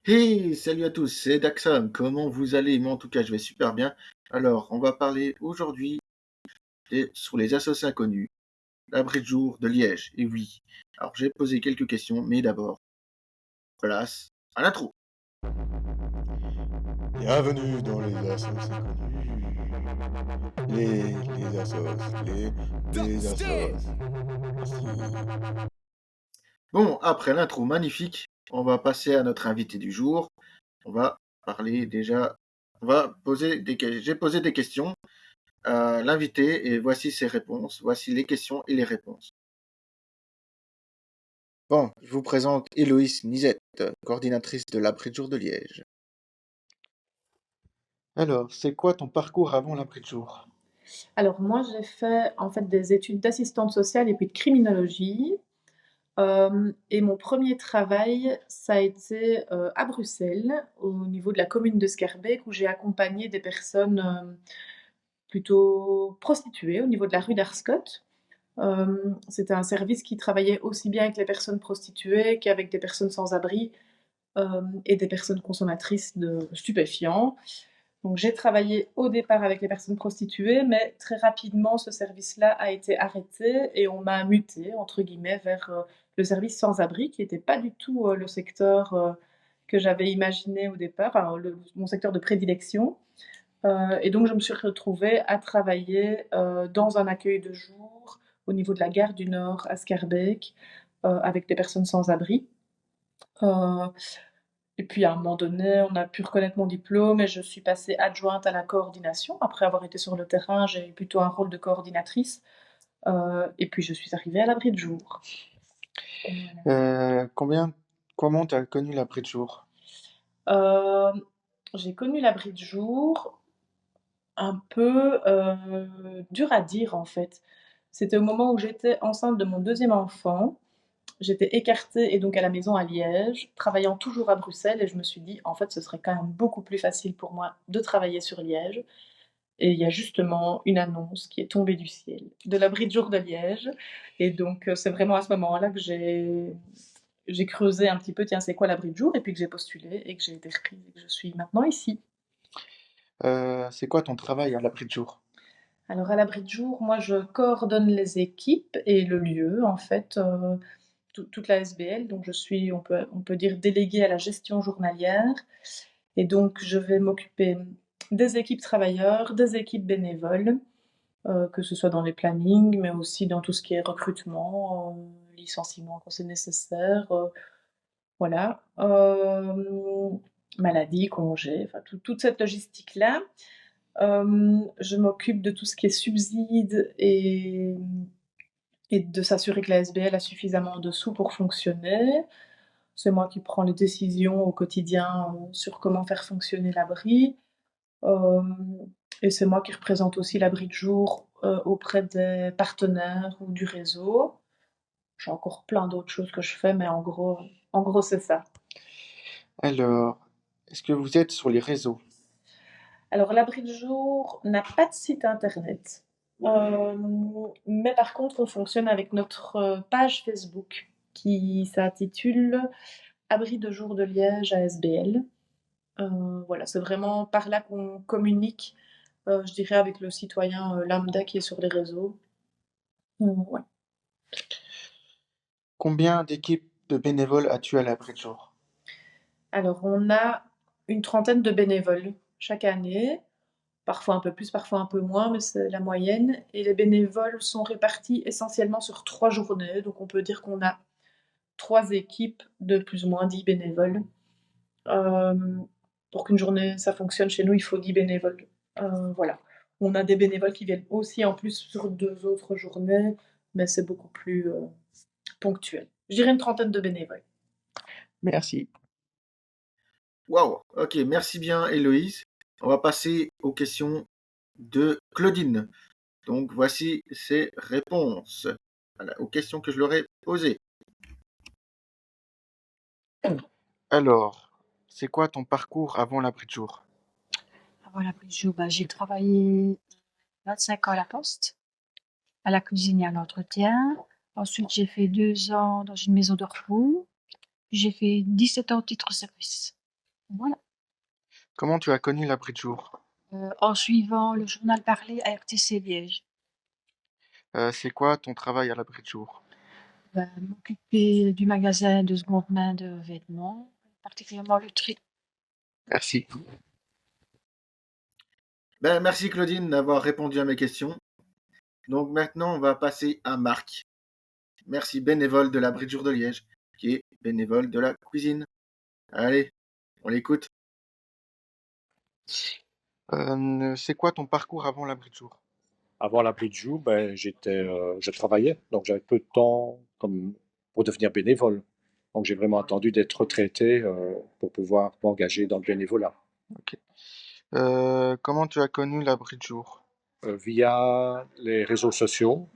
Hey, salut à tous, c'est Daxam. Comment vous allez? Moi, en tout cas, je vais super bien. Alors, on va parler aujourd'hui sur les associés inconnus, l'abri de jour de Liège. Et oui, alors j'ai posé quelques questions, mais d'abord, place à l'intro. Bienvenue dans les assos inconnus. Les assos, les assos. Bon, après l'intro magnifique, on va passer à notre invité du jour. On va parler déjà, on va poser j'ai posé des questions à l'invité et voici ses réponses. Voici les questions et les réponses. Bon, je vous présente Héloïse Nizette, coordinatrice de l'abri de jour de Liège. Alors, c'est quoi ton parcours avant l'abri de jour? Alors moi, j'ai fait en fait des études d'assistante sociale et puis de criminologie. Et mon premier travail, ça a été à Bruxelles, au niveau de la commune de Schaerbeek, où j'ai accompagné des personnes plutôt prostituées au niveau de la rue d'Arscott. C'était un service qui travaillait aussi bien avec les personnes prostituées qu'avec des personnes sans abri et des personnes consommatrices de stupéfiants. Donc j'ai travaillé au départ avec les personnes prostituées, mais très rapidement ce service-là a été arrêté et on m'a muté entre guillemets vers le service sans-abri, qui n'était pas du tout le secteur que j'avais imaginé au départ, enfin, mon secteur de prédilection. Et donc je me suis retrouvée à travailler dans un accueil de jour au niveau de la gare du Nord à Schaerbeek avec des personnes sans-abri. Euh, et puis à un moment donné, on a pu reconnaître mon diplôme et je suis passée adjointe à la coordination. Après avoir été sur le terrain, j'ai eu plutôt un rôle de coordinatrice. Et puis je suis arrivée à l'abri de jour. Comment tu as connu l'abri de jour? Euh, j'ai connu l'abri de jour un peu dur à dire en fait. C'était au moment où j'étais enceinte de mon deuxième enfant. J'étais écartée et donc à la maison à Liège, travaillant toujours à Bruxelles, et je me suis dit, en fait, ce serait quand même beaucoup plus facile pour moi de travailler sur Liège. Et il y a justement une annonce qui est tombée du ciel de l'abri de jour de Liège. Et donc, c'est vraiment à ce moment-là que j'ai creusé un petit peu, tiens, c'est quoi l'abri de jour? Et puis que j'ai postulé et que j'ai été reprise et que je suis maintenant ici. C'est quoi ton travail à l'abri de jour? Alors, à l'abri de jour, moi, je coordonne les équipes et le lieu, en fait, toute la SBL. Donc, je suis, on peut dire, déléguée à la gestion journalière. Et donc, je vais m'occuper des équipes travailleurs, des équipes bénévoles, que ce soit dans les plannings, mais aussi dans tout ce qui est recrutement, licenciement quand c'est nécessaire, voilà. Maladie, congé, enfin toute cette logistique-là. Je m'occupe de tout ce qui est subsides et de s'assurer que la SBL a suffisamment de sous pour fonctionner. C'est moi qui prends les décisions au quotidien sur comment faire fonctionner l'abri. Euh, et c'est moi qui représente aussi l'abri de jour auprès des partenaires ou du réseau. J'ai encore plein d'autres choses que je fais, mais en gros c'est ça. Alors, est-ce que vous êtes sur les réseaux? Alors l'abri de jour n'a pas de site internet. Euh, mais par contre, on fonctionne avec notre page Facebook qui s'intitule Abri de jour de Liège ASBL. Voilà, c'est vraiment par là qu'on communique, je dirais, avec le citoyen lambda qui est sur les réseaux. Ouais. Combien d'équipes de bénévoles as-tu à l'abri de jour? Alors, on a une trentaine de bénévoles chaque année, parfois un peu plus, parfois un peu moins, mais c'est la moyenne. Et les bénévoles sont répartis essentiellement sur 3 journées, donc on peut dire qu'on a 3 équipes de plus ou moins 10 bénévoles. Euh, pour qu'une journée ça fonctionne chez nous, il faut 10 bénévoles. Voilà. On a des bénévoles qui viennent aussi en plus sur 2 autres journées, mais c'est beaucoup plus ponctuel. Je dirais une trentaine de bénévoles. Merci. Waouh, ok, merci bien Héloïse. On va passer aux questions de Claudine. Donc voici ses réponses aux questions que je leur ai posées. Alors, c'est quoi ton parcours avant l'abri de jour? Avant l'abri de jour, j'ai travaillé 25 ans à la Poste, à la cuisine et à l'entretien. Ensuite, j'ai fait 2 ans dans une maison de repos. J'ai fait 17 ans de titre-service. Voilà. Comment tu as connu l'abri de jour? En suivant le journal parlé à RTC Liège. C'est quoi ton travail à l'abri de jour? M'occuper du magasin de seconde main de vêtements, particulièrement le tri. Merci. Ben, merci Claudine d'avoir répondu à mes questions. Donc maintenant, on va passer à Marc. Merci, bénévole de l'abri de jour de Liège, qui est bénévole de la cuisine. Allez, on l'écoute. C'est quoi ton parcours avant l'abri de jour? Avant l'abri de jour, je travaillais, donc j'avais peu de temps pour devenir bénévole. Donc j'ai vraiment attendu d'être retraité pour pouvoir m'engager dans le bénévolat. Ok. Comment tu as connu l'abri de jour? Via les réseaux sociaux,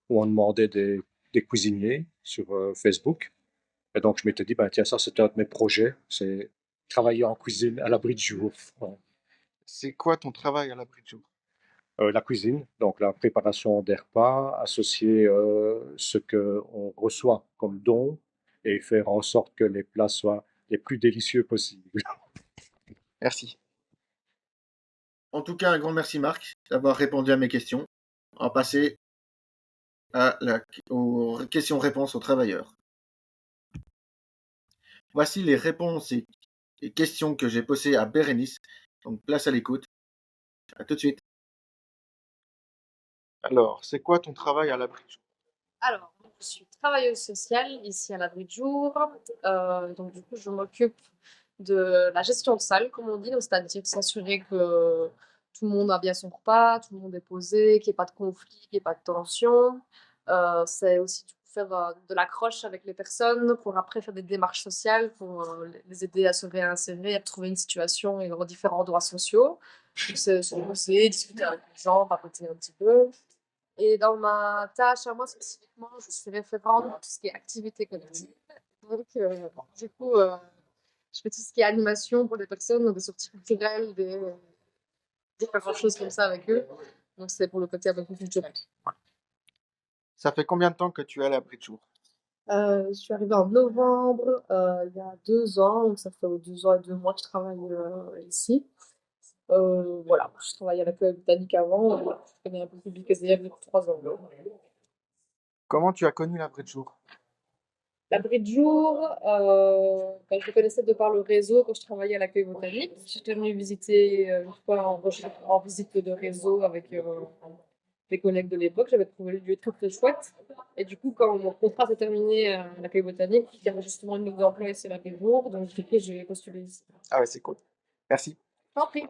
où on demandait des cuisiniers sur Facebook. Et donc je m'étais dit, ben, tiens, ça c'était un de mes projets, c'est travailler en cuisine à l'abri de jour. Ouais. C'est quoi ton travail à l'abri de jour? La cuisine, donc la préparation des repas, associer ce qu'on reçoit comme don et faire en sorte que les plats soient les plus délicieux possibles. Merci. En tout cas, un grand merci Marc d'avoir répondu à mes questions. On va passer aux questions-réponses aux travailleurs. Voici les réponses et les questions que j'ai posées à Bérénice. Donc place à l'écoute. À tout de suite. Alors, c'est quoi ton travail à l'abri de jour? Alors, je suis travailleuse sociale ici à l'abri de jour. Donc, du coup, je m'occupe de la gestion de salle, comme on dit, donc c'est-à-dire s'assurer que tout le monde a bien son repas, tout le monde est posé, qu'il n'y ait pas de conflit, qu'il n'y ait pas de tension. C'est aussi du coup, faire de l'accroche avec les personnes pour après faire des démarches sociales pour les aider à se réinsérer, à trouver une situation et leurs différents droits sociaux. Donc, c'est se poser, discuter avec les gens, papoter un petit peu. Et dans ma tâche à moi spécifiquement, je suis référente dans tout ce qui est activité collective. Donc, du coup, je fais tout ce qui est animation pour les personnes, donc des sorties culturelles, des différentes choses comme ça avec eux. Donc, c'est pour le côté un peu plus culturel. Ça fait combien de temps que tu es à l'abri de jour? Je suis arrivée en novembre, il y a 2 ans, donc ça fait 2 ans et 2 mois que je travaille ici. Voilà, je travaillais à la Coop Botanique avant, je connais un peu le public SDF depuis 3 ans. Comment tu as connu l'abri de jour? L'abri de jour, je le connaissais de par le réseau quand je travaillais à l'accueil botanique. J'étais venue visiter une fois en visite de réseau avec mes collègues de l'époque. J'avais trouvé le lieu très très chouette. Et du coup, quand mon contrat s'est terminé à l'accueil botanique, il y avait justement une offre d'emploi ici à l'abri de jour. Donc du coup, j'ai postulé ici. Ah ouais, c'est cool. Merci. Je t'en prie.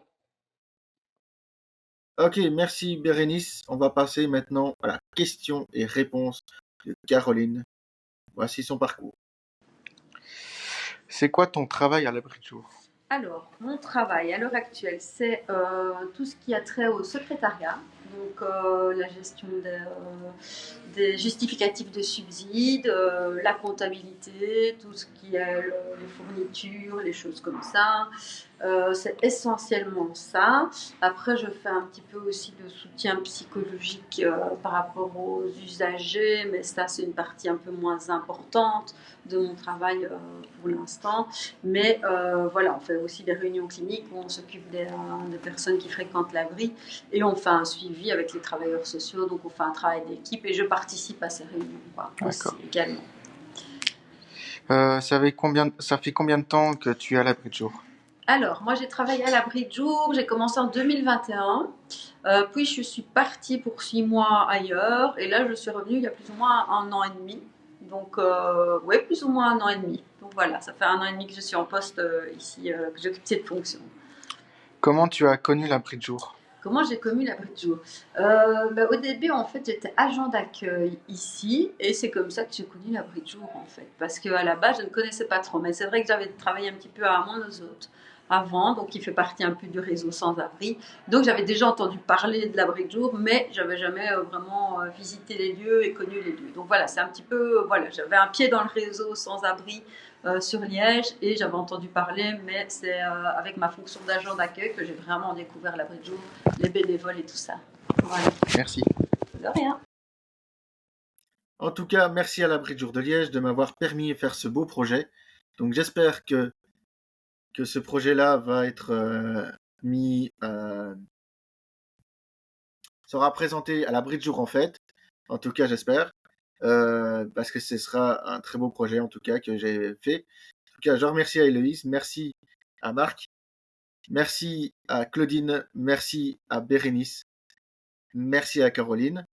Ok, merci Bérénice. On va passer maintenant à la question et réponse de Caroline. Voici son parcours. C'est quoi ton travail à l'abri de jour? Alors, mon travail à l'heure actuelle, c'est tout ce qui a trait au secrétariat, donc la gestion des justificatifs de subsides, la comptabilité, tout ce qui est les fournitures, les choses comme ça. C'est essentiellement ça. Après, je fais un petit peu aussi de soutien psychologique par rapport aux usagers, mais ça, c'est une partie un peu moins importante de mon travail pour l'instant. Mais voilà, on fait aussi des réunions cliniques où on s'occupe des personnes qui fréquentent l'abri et on fait un suivi avec les travailleurs sociaux. Donc, on fait un travail d'équipe et je participe à ces réunions aussi également. Ça fait combien de temps que tu es à l'abri de jour? Alors, moi, j'ai travaillé à l'abri de jour. J'ai commencé en 2021. Puis, je suis partie pour 6 mois ailleurs. Et là, je suis revenue il y a plus ou moins 1 an et demi. Donc, oui, plus ou moins 1 an et demi. Donc, voilà, ça fait 1 an et demi que je suis en poste ici, que j'occupe cette fonction. Comment tu as connu l'abri de jour? Comment j'ai connu l'abri de jour? Au début, en fait, j'étais agent d'accueil ici et c'est comme ça que j'ai connu l'abri de jour, en fait. Parce qu'à la base, je ne connaissais pas trop. Mais c'est vrai que j'avais travaillé un petit peu à Mont-aux-Hôtes avant, donc il fait partie un peu du réseau sans-abri. Donc j'avais déjà entendu parler de l'abri de jour, mais j'avais jamais vraiment visité les lieux et connu les lieux. Donc voilà, c'est un petit peu, voilà, j'avais un pied dans le réseau sans-abri sur Liège et j'avais entendu parler, mais c'est avec ma fonction d'agent d'accueil que j'ai vraiment découvert l'abri de jour, les bénévoles et tout ça. Voilà. Merci. De rien. En tout cas, merci à l'abri de jour de Liège de m'avoir permis de faire ce beau projet. Donc j'espère que que ce projet-là va être mis, sera présenté à l'abri de jour en fait. En tout cas, j'espère. Parce que ce sera un très beau projet en tout cas que j'ai fait. En tout cas, je remercie à Héloïse, merci à Marc, merci à Claudine, merci à Bérénice, merci à Caroline.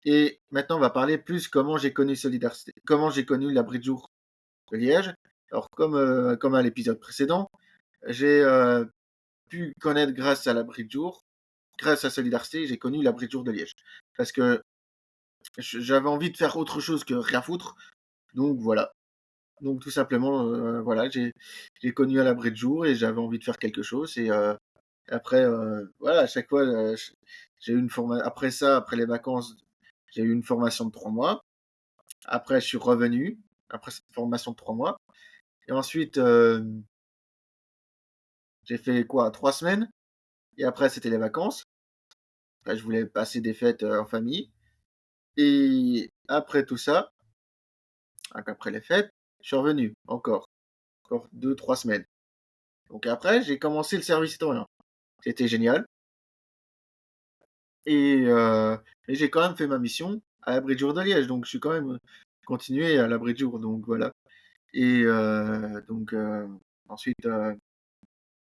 Et maintenant, on va parler plus comment j'ai connu Solidarité, comment j'ai connu l'abri de jour de Liège. Alors, comme à l'épisode précédent, j'ai pu connaître grâce à l'abri de jour, grâce à Solidarité, j'ai connu l'abri de jour de Liège. Parce que j'avais envie de faire autre chose que rien foutre. Donc voilà. Donc tout simplement, voilà, j'ai connu à l'abri de jour et j'avais envie de faire quelque chose. Et après, voilà, à chaque fois, j'ai eu une formation. Après ça, après les vacances, j'ai eu une formation de 3 mois. Après, je suis revenu, après cette formation de 3 mois. Et ensuite, j'ai fait quoi, 3 semaines. Et après, c'était les vacances. Après, je voulais passer des fêtes en famille. Et après tout ça, donc après les fêtes, je suis revenu encore 2, 3 semaines. Donc après, j'ai commencé le service citoyen. C'était génial. Et, et j'ai quand même fait ma mission à l'abri de jour de Liège. Donc je suis quand même continué à l'abri de jour. Donc voilà. Et donc ensuite,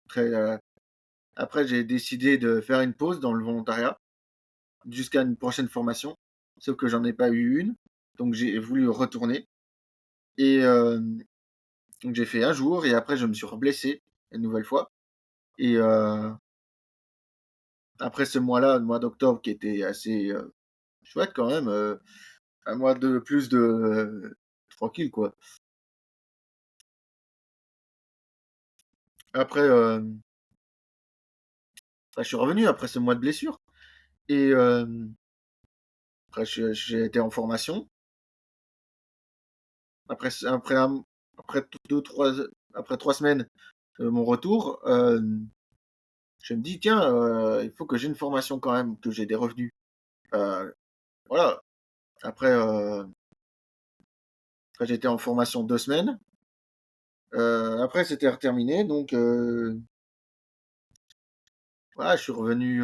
après, après, j'ai décidé de faire une pause dans le volontariat jusqu'à une prochaine formation. Sauf que j'en ai pas eu une. Donc j'ai voulu retourner. Et donc j'ai fait un jour et après je me suis blessé une nouvelle fois. Et après ce mois-là, le mois d'octobre qui était assez chouette quand même, un mois de plus de tranquille quoi. Après, bah, je suis revenu après ce mois de blessure et après j'ai été en formation. Après 3 semaines de mon retour, je me dis: «Tiens, il faut que j'ai une formation quand même, que j'ai des revenus». Voilà. Après, après j'étais en formation 2 semaines. Après c'était terminé donc voilà, je suis revenu,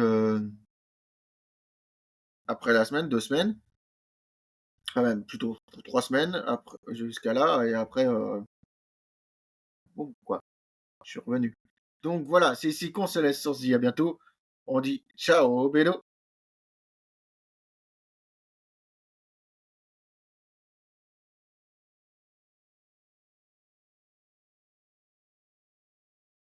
après la semaine, 2 semaines, enfin même plutôt 3 semaines après jusqu'à là et après, boum quoi, je suis revenu. Donc voilà, c'est ici qu'on se laisse, on se dit à bientôt. On dit ciao bello.